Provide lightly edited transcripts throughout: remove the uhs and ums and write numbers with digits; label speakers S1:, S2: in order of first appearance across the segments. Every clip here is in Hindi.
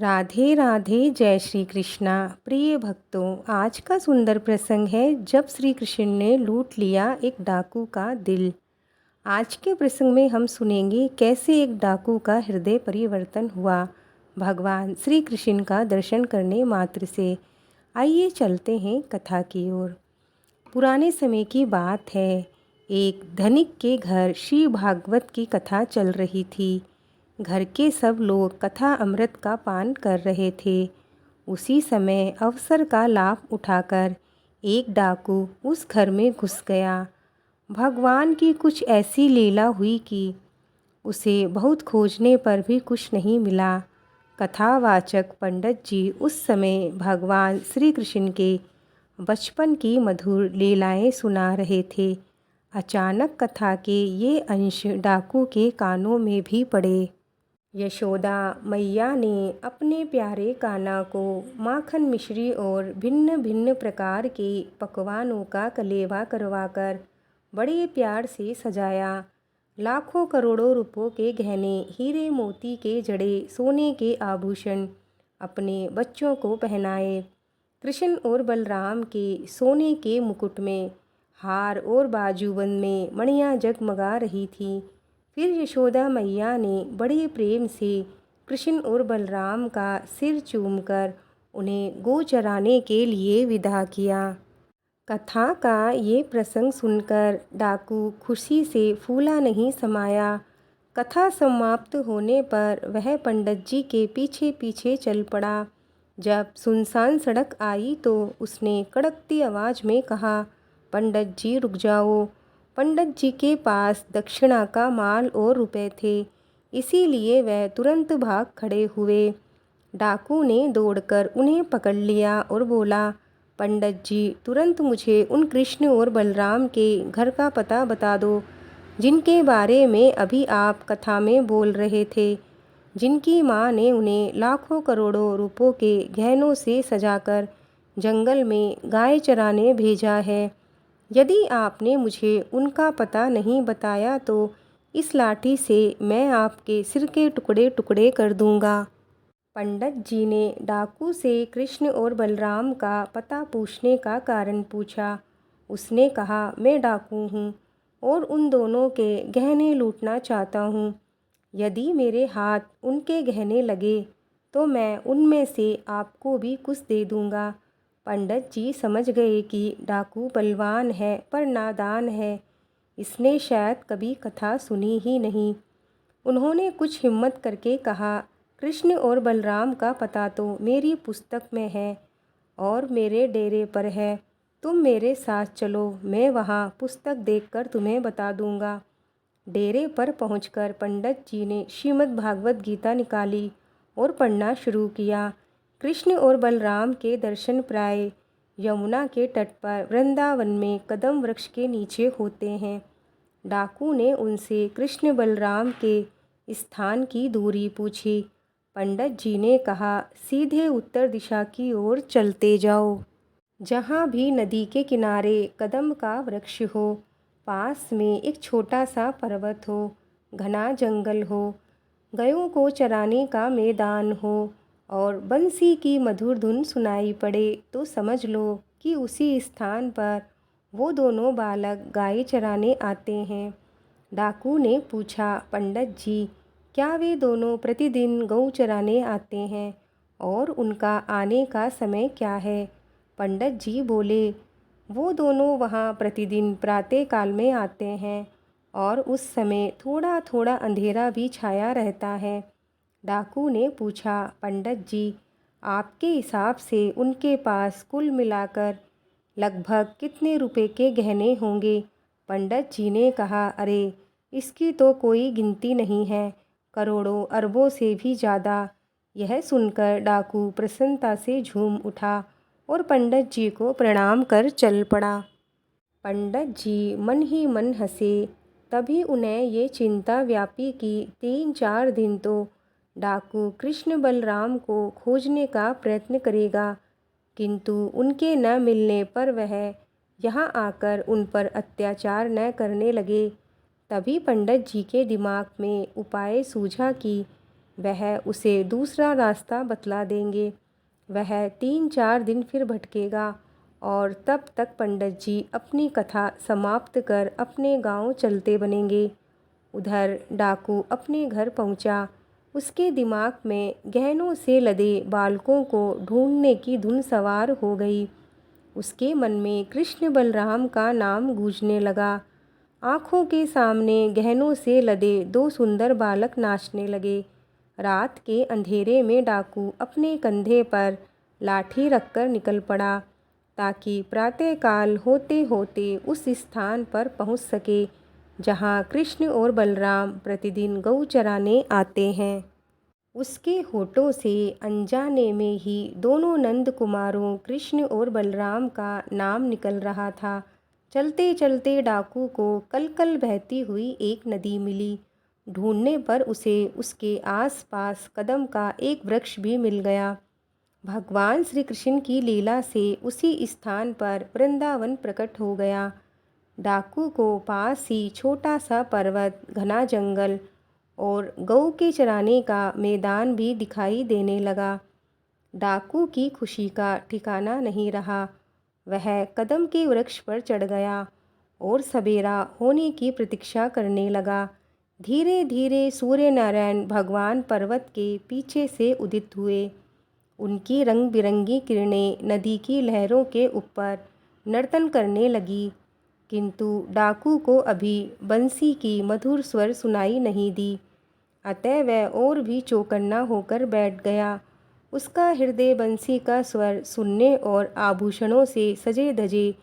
S1: राधे राधे। जय श्री कृष्णा। प्रिय भक्तों, आज का सुंदर प्रसंग है जब श्री कृष्ण ने लूट लिया एक डाकू का दिल। आज के प्रसंग में हम सुनेंगे कैसे एक डाकू का हृदय परिवर्तन हुआ भगवान श्री कृष्ण का दर्शन करने मात्र से। आइए चलते हैं कथा की ओर। पुराने समय की बात है। एक धनिक के घर श्री भागवत की कथा चल रही थी। घर के सब लोग कथा अमृत का पान कर रहे थे। उसी समय अवसर का लाभ उठाकर एक डाकू उस घर में घुस गया। भगवान की कुछ ऐसी लीला हुई कि उसे बहुत खोजने पर भी कुछ नहीं मिला। कथावाचक पंडित जी उस समय भगवान श्री कृष्ण के बचपन की मधुर लीलाएं सुना रहे थे। अचानक कथा के ये अंश डाकू के कानों में भी पड़े। यशोदा मैया ने अपने प्यारे कान्हा को माखन मिश्री और भिन्न भिन्न प्रकार के पकवानों का कलेवा करवाकर बड़े प्यार से सजाया। लाखों करोड़ों रुपयों के गहने, हीरे मोती के जड़े, सोने के आभूषण अपने बच्चों को पहनाए। कृष्ण और बलराम के सोने के मुकुट में हार और बाजूबंद में मणियाँ जगमगा रही थीं। फिर यशोदा मैया ने बड़े प्रेम से कृष्ण और बलराम का सिर चूमकर उन्हें गौ चराने के लिए विदा किया। कथा का ये प्रसंग सुनकर डाकू खुशी से फूला नहीं समाया। कथा समाप्त होने पर वह पंडित जी के पीछे पीछे चल पड़ा। जब सुनसान सड़क आई तो उसने कड़कती आवाज़ में कहा, पंडित जी रुक जाओ। पंडित जी के पास दक्षिणा का माल और रुपए थे, इसीलिए वह तुरंत भाग खड़े हुए। डाकू ने दौड़कर उन्हें पकड़ लिया और बोला, पंडित जी तुरंत मुझे उन कृष्ण और बलराम के घर का पता बता दो जिनके बारे में अभी आप कथा में बोल रहे थे, जिनकी माँ ने उन्हें लाखों करोड़ों रुपयों के गहनों से सजाकर जंगल में गाय चराने भेजा है। यदि आपने मुझे उनका पता नहीं बताया तो इस लाठी से मैं आपके सिर के टुकड़े टुकड़े कर दूंगा। पंडित जी ने डाकू से कृष्ण और बलराम का पता पूछने का कारण पूछा। उसने कहा, मैं डाकू हूँ और उन दोनों के गहने लूटना चाहता हूँ। यदि मेरे हाथ उनके गहने लगे तो मैं उनमें से आपको भी कुछ दे दूँगा। पंडित जी समझ गए कि डाकू बलवान है पर नादान है। इसने शायद कभी कथा सुनी ही नहीं। उन्होंने कुछ हिम्मत करके कहा, कृष्ण और बलराम का पता तो मेरी पुस्तक में है और मेरे डेरे पर है। तुम मेरे साथ चलो, मैं वहाँ पुस्तक देखकर तुम्हें बता दूँगा। डेरे पर पहुंचकर पंडित जी ने श्रीमद् भागवत गीता निकाली और पढ़ना शुरू किया। कृष्ण और बलराम के दर्शन प्राय यमुना के तट पर वृंदावन में कदम वृक्ष के नीचे होते हैं। डाकू ने उनसे कृष्ण बलराम के स्थान की दूरी पूछी। पंडित जी ने कहा, सीधे उत्तर दिशा की ओर चलते जाओ। जहाँ भी नदी के किनारे कदम का वृक्ष हो, पास में एक छोटा सा पर्वत हो, घना जंगल हो, गायों को चराने का मैदान हो और बंसी की मधुर धुन सुनाई पड़े तो समझ लो कि उसी स्थान पर वो दोनों बालक गाय चराने आते हैं। डाकू ने पूछा, पंडित जी क्या वे दोनों प्रतिदिन गौ चराने आते हैं और उनका आने का समय क्या है? पंडित जी बोले, वो दोनों वहाँ प्रतिदिन प्रातः काल में आते हैं और उस समय थोड़ा थोड़ा अंधेरा भी छाया रहता है। डाकू ने पूछा, पंडित जी आपके हिसाब से उनके पास कुल मिलाकर लगभग कितने रुपए के गहने होंगे? पंडित जी ने कहा, अरे इसकी तो कोई गिनती नहीं है, करोड़ों अरबों से भी ज़्यादा। यह सुनकर डाकू प्रसन्नता से झूम उठा और पंडित जी को प्रणाम कर चल पड़ा। पंडित जी मन ही मन हंसे। तभी उन्हें ये चिंता व्यापी कि 3-4 दिन तो डाकू कृष्ण बलराम को खोजने का प्रयत्न करेगा, किंतु उनके न मिलने पर वह यहाँ आकर उन पर अत्याचार न करने लगे। तभी पंडित जी के दिमाग में उपाय सूझा कि वह उसे दूसरा रास्ता बतला देंगे। वह 3-4 दिन फिर भटकेगा और तब तक पंडित जी अपनी कथा समाप्त कर अपने गांव चलते बनेंगे। उधर डाकू अपने घर पहुंचा। उसके दिमाग में गहनों से लदे बालकों को ढूंढने की धुन सवार हो गई। उसके मन में कृष्ण बलराम का नाम गूंजने लगा। आँखों के सामने गहनों से लदे 2 सुंदर बालक नाचने लगे। रात के अंधेरे में डाकू अपने कंधे पर लाठी रखकर निकल पड़ा ताकि प्रातःकाल होते होते उस स्थान पर पहुंच सके जहां कृष्ण और बलराम प्रतिदिन गऊ चराने आते हैं। उसके होठों से अनजाने में ही दोनों नंद कुमारों कृष्ण और बलराम का नाम निकल रहा था। चलते चलते डाकू को कल-कल बहती हुई एक नदी मिली। ढूंढने पर उसे उसके आसपास कदम का एक वृक्ष भी मिल गया। भगवान श्री कृष्ण की लीला से उसी स्थान पर वृंदावन प्रकट हो गया। डाकू को पास ही छोटा सा पर्वत, घना जंगल और गऊ के चराने का मैदान भी दिखाई देने लगा। डाकू की खुशी का ठिकाना नहीं रहा। वह कदम के वृक्ष पर चढ़ गया और सवेरा होने की प्रतीक्षा करने लगा। धीरे धीरे सूर्य नारायण भगवान पर्वत के पीछे से उदित हुए। उनकी रंग बिरंगी किरणें नदी की लहरों के ऊपर नर्तन करने लगी, किंतु डाकू को अभी बंसी की मधुर स्वर सुनाई नहीं दी। अतः वह और भी चौकन्ना होकर बैठ गया। उसका हृदय बंसी का स्वर सुनने और आभूषणों से सजे धजे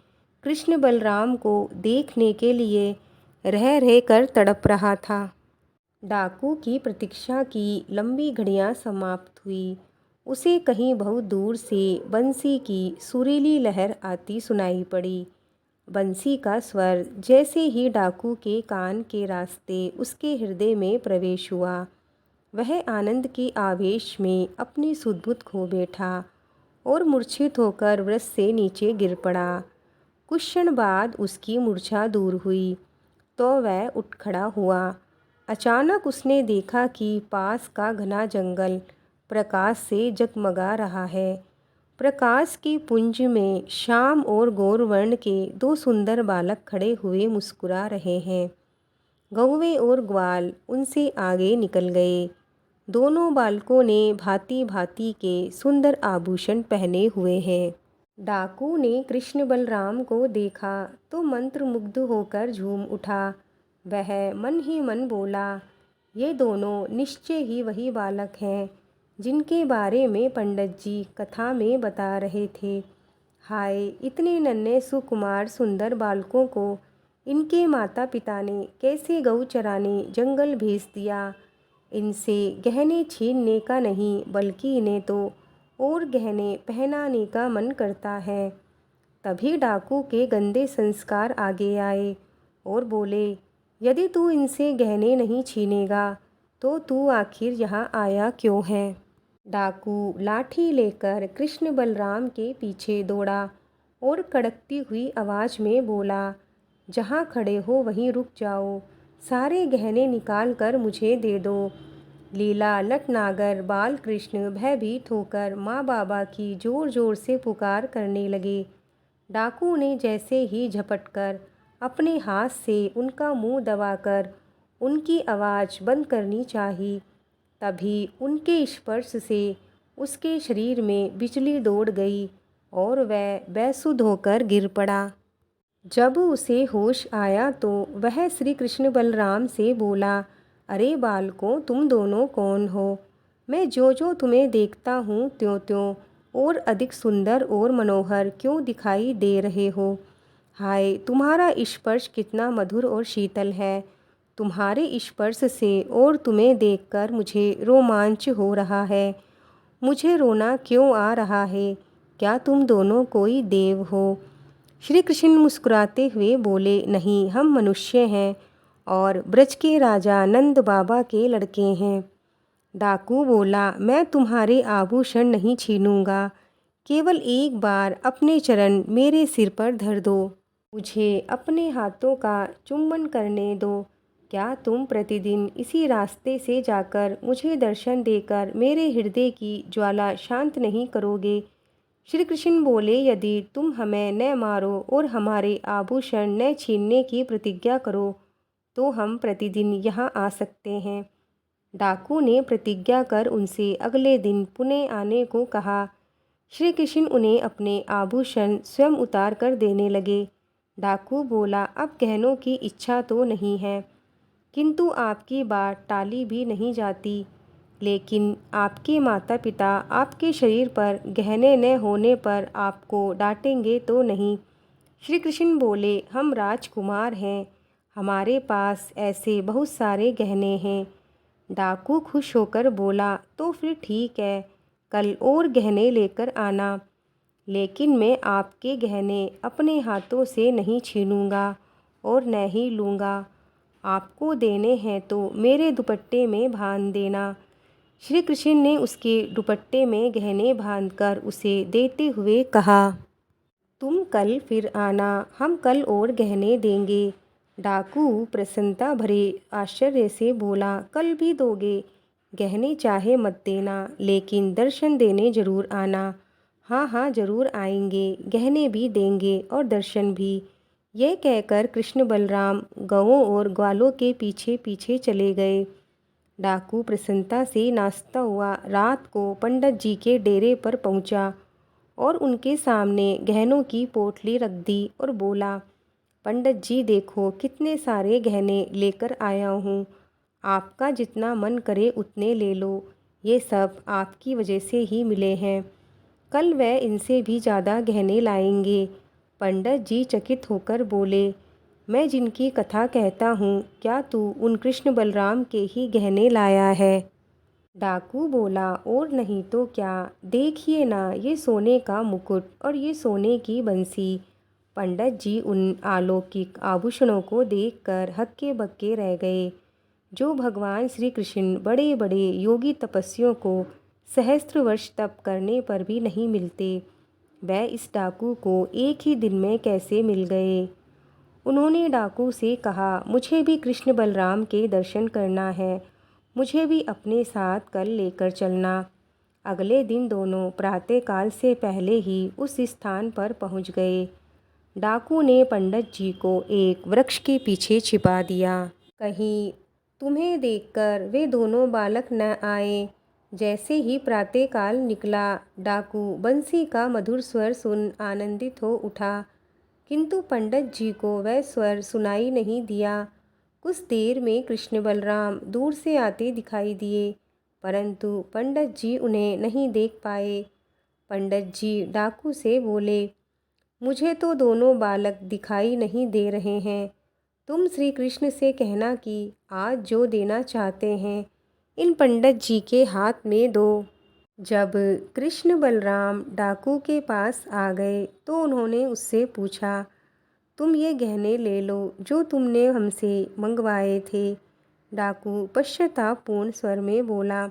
S1: कृष्ण बलराम को देखने के लिए रह रह कर तड़प रहा था। डाकू की प्रतीक्षा की लंबी घड़ियां समाप्त हुई। उसे कहीं बहुत दूर से बंसी की सुरीली लहर आती सुनाई पड़ी। बंसी का स्वर जैसे ही डाकू के कान के रास्ते उसके हृदय में प्रवेश हुआ, वह आनंद के आवेश में अपनी सुध-बुध खो बैठा और मूर्छित होकर वृक्ष से नीचे गिर पड़ा। कुछ क्षण बाद उसकी मूर्छा दूर हुई तो वह उठ खड़ा हुआ। अचानक उसने देखा कि पास का घना जंगल प्रकाश से जगमगा रहा है। प्रकाश की पुंज में श्याम और गौर वर्ण के 2 सुंदर बालक खड़े हुए मुस्कुरा रहे हैं। गौवे और ग्वाल उनसे आगे निकल गए। दोनों बालकों ने भांति भांति के सुंदर आभूषण पहने हुए हैं। डाकू ने कृष्ण बलराम को देखा तो मंत्रमुग्ध होकर झूम उठा। वह मन ही मन बोला, ये दोनों निश्चय ही वही बालक हैं जिनके बारे में पंडित जी कथा में बता रहे थे। हाय, इतने नन्हे सुकुमार सुंदर बालकों को इनके माता पिता ने कैसे गऊ चराने जंगल भेज दिया। इनसे गहने छीनने का नहीं बल्कि इन्हें तो और गहने पहनाने का मन करता है। तभी डाकू के गंदे संस्कार आगे आए और बोले, यदि तू इनसे गहने नहीं छीनेगा तो तू आखिर यहाँ आया क्यों है। डाकू लाठी लेकर कृष्ण बलराम के पीछे दौड़ा और कड़कती हुई आवाज़ में बोला, जहाँ खड़े हो वहीं रुक जाओ, सारे गहने निकाल कर मुझे दे दो। लीला नटनागर बाल कृष्ण भयभीत होकर माँ बाबा की जोर जोर से पुकार करने लगे। डाकू ने जैसे ही झपटकर अपने हाथ से उनका मुंह दबाकर उनकी आवाज़ बंद करनी चाहिए, तभी उनके स्पर्श से उसके शरीर में बिजली दौड़ गई और वह बेसुध होकर गिर पड़ा। जब उसे होश आया तो वह श्री कृष्ण बलराम से बोला, अरे बालकों, तुम दोनों कौन हो। मैं जो जो तुम्हें देखता हूँ त्यों त्यों और अधिक सुंदर और मनोहर क्यों दिखाई दे रहे हो। हाय, तुम्हारा स्पर्श कितना मधुर और शीतल है। तुम्हारे स्पर्श से और तुम्हें देखकर मुझे रोमांच हो रहा है। मुझे रोना क्यों आ रहा है। क्या तुम दोनों कोई देव हो। श्री कृष्ण मुस्कुराते हुए बोले, नहीं, हम मनुष्य हैं और ब्रज के राजा नंद बाबा के लड़के हैं। डाकू बोला, मैं तुम्हारे आभूषण नहीं छीनूंगा, केवल एक बार अपने चरण मेरे सिर पर धर दो, मुझे अपने हाथों का चुंबन करने दो। क्या तुम प्रतिदिन इसी रास्ते से जाकर मुझे दर्शन देकर मेरे हृदय की ज्वाला शांत नहीं करोगे? श्री कृष्ण बोले, यदि तुम हमें न मारो और हमारे आभूषण न छीनने की प्रतिज्ञा करो तो हम प्रतिदिन यहाँ आ सकते हैं। डाकू ने प्रतिज्ञा कर उनसे अगले दिन पुनः आने को कहा। श्री कृष्ण उन्हें अपने आभूषण स्वयं उतार कर देने लगे। डाकू बोला, अब गहनों की इच्छा तो नहीं है, किंतु आपकी बात टाली भी नहीं जाती। लेकिन आपके माता पिता आपके शरीर पर गहने न होने पर आपको डांटेंगे तो नहीं? श्री कृष्ण बोले, हम राजकुमार हैं, हमारे पास ऐसे बहुत सारे गहने हैं। डाकू खुश होकर बोला, तो फिर ठीक है, कल और गहने लेकर आना, लेकिन मैं आपके गहने अपने हाथों से नहीं छीनूंगा और न ही लूँगा। आपको देने हैं तो मेरे दुपट्टे में बांध देना। श्री कृष्ण ने उसके दुपट्टे में गहने बांधकर उसे देते हुए कहा, तुम कल फिर आना, हम कल और गहने देंगे। डाकू प्रसन्नता भरे आश्चर्य से बोला, कल भी दोगे? गहने चाहे मत देना, लेकिन दर्शन देने जरूर आना। हाँ हाँ, जरूर आएंगे, गहने भी देंगे और दर्शन भी। यह कहकर कृष्ण बलराम गौओं और ग्वालों के पीछे पीछे चले गए। डाकू प्रसन्नता से नाचता हुआ रात को पंडित जी के डेरे पर पहुंचा और उनके सामने गहनों की पोटली रख दी और बोला, पंडित जी देखो, कितने सारे गहने लेकर आया हूँ। आपका जितना मन करे उतने ले लो, ये सब आपकी वजह से ही मिले हैं। कल वह इनसे भी ज़्यादा गहने लाएंगे। पंडित जी चकित होकर बोले, मैं जिनकी कथा कहता हूँ, क्या तू उन कृष्ण बलराम के ही गहने लाया है? डाकू बोला, और नहीं तो क्या, देखिए ना, ये सोने का मुकुट और ये सोने की बंसी। पंडित जी उन अलौकिक आभूषणों को देखकर हक्के बक्के रह गए, जो भगवान श्री कृष्ण बड़े बड़े योगी तपस्वियों को सहस्त्र वर्ष तप करने पर भी नहीं मिलते। वह इस डाकू को एक ही दिन में कैसे मिल गए? उन्होंने डाकू से कहा, मुझे भी कृष्ण बलराम के दर्शन करना है, मुझे भी अपने साथ कल लेकर चलना। अगले दिन दोनों प्रातःकाल से पहले ही उस स्थान पर पहुंच गए। डाकू ने पंडित जी को एक वृक्ष के पीछे छिपा दिया, कहीं तुम्हें देखकर वे दोनों बालक न आए। जैसे ही प्रातःकाल निकला, डाकू बंसी का मधुर स्वर सुन आनंदित हो उठा, किंतु पंडित जी को वह स्वर सुनाई नहीं दिया। कुछ देर में कृष्ण बलराम दूर से आते दिखाई दिए, परंतु पंडित जी उन्हें नहीं देख पाए। पंडित जी डाकू से बोले, मुझे तो दोनों बालक दिखाई नहीं दे रहे हैं। तुम श्री कृष्ण से कहना कि आज जो देना चाहते हैं इन पंडित जी के हाथ में दो। जब कृष्ण बलराम डाकू के पास आ गए तो उन्होंने उससे पूछा, तुम ये गहने ले लो जो तुमने हमसे मंगवाए थे। डाकू पश्चातापपूर्ण स्वर में बोला,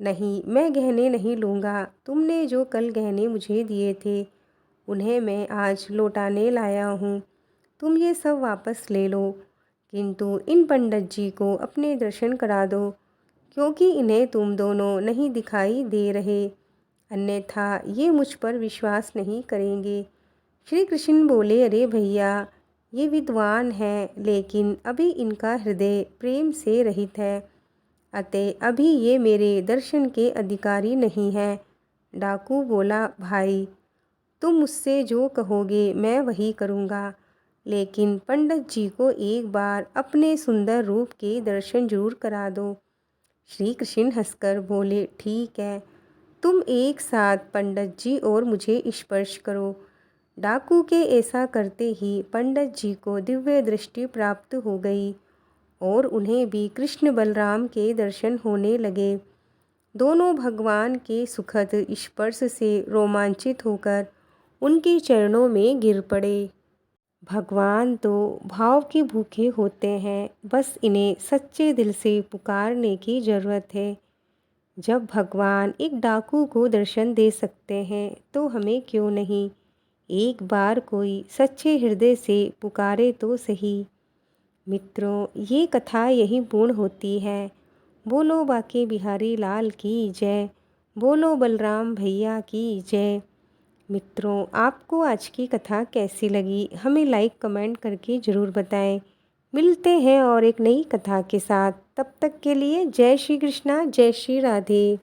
S1: नहीं, मैं गहने नहीं लूँगा। तुमने जो कल गहने मुझे दिए थे उन्हें मैं आज लौटाने लाया हूँ, तुम ये सब वापस ले लो। किंतु इन पंडित जी को अपने दर्शन करा दो, क्योंकि इन्हें तुम दोनों नहीं दिखाई दे रहे, अन्यथा ये मुझ पर विश्वास नहीं करेंगे। श्री कृष्ण बोले, अरे भैया, ये विद्वान हैं, लेकिन अभी इनका हृदय प्रेम से रहित है, अतः अभी ये मेरे दर्शन के अधिकारी नहीं हैं। डाकू बोला, भाई, तुम मुझसे जो कहोगे मैं वही करूँगा, लेकिन पंडित जी को एक बार अपने सुंदर रूप के दर्शन जरूर करा दो। श्री कृष्ण हंसकर बोले, ठीक है, तुम एक साथ पंडित जी और मुझे स्पर्श करो। डाकू के ऐसा करते ही पंडित जी को दिव्य दृष्टि प्राप्त हो गई और उन्हें भी कृष्ण बलराम के दर्शन होने लगे। दोनों भगवान के सुखद स्पर्श से रोमांचित होकर उनके चरणों में गिर पड़े। भगवान तो भाव के भूखे होते हैं, बस इन्हें सच्चे दिल से पुकारने की ज़रूरत है। जब भगवान एक डाकू को दर्शन दे सकते हैं तो हमें क्यों नहीं? एक बार कोई सच्चे हृदय से पुकारे तो सही। मित्रों, ये कथा यही पूर्ण होती है। बोलो बाके बिहारी लाल की जय। बोलो बलराम भैया की जय। मित्रों, आपको आज की कथा कैसी लगी हमें लाइक कमेंट करके ज़रूर बताएं। मिलते हैं और एक नई कथा के साथ। तब तक के लिए जय श्री कृष्णा, जय श्री राधे।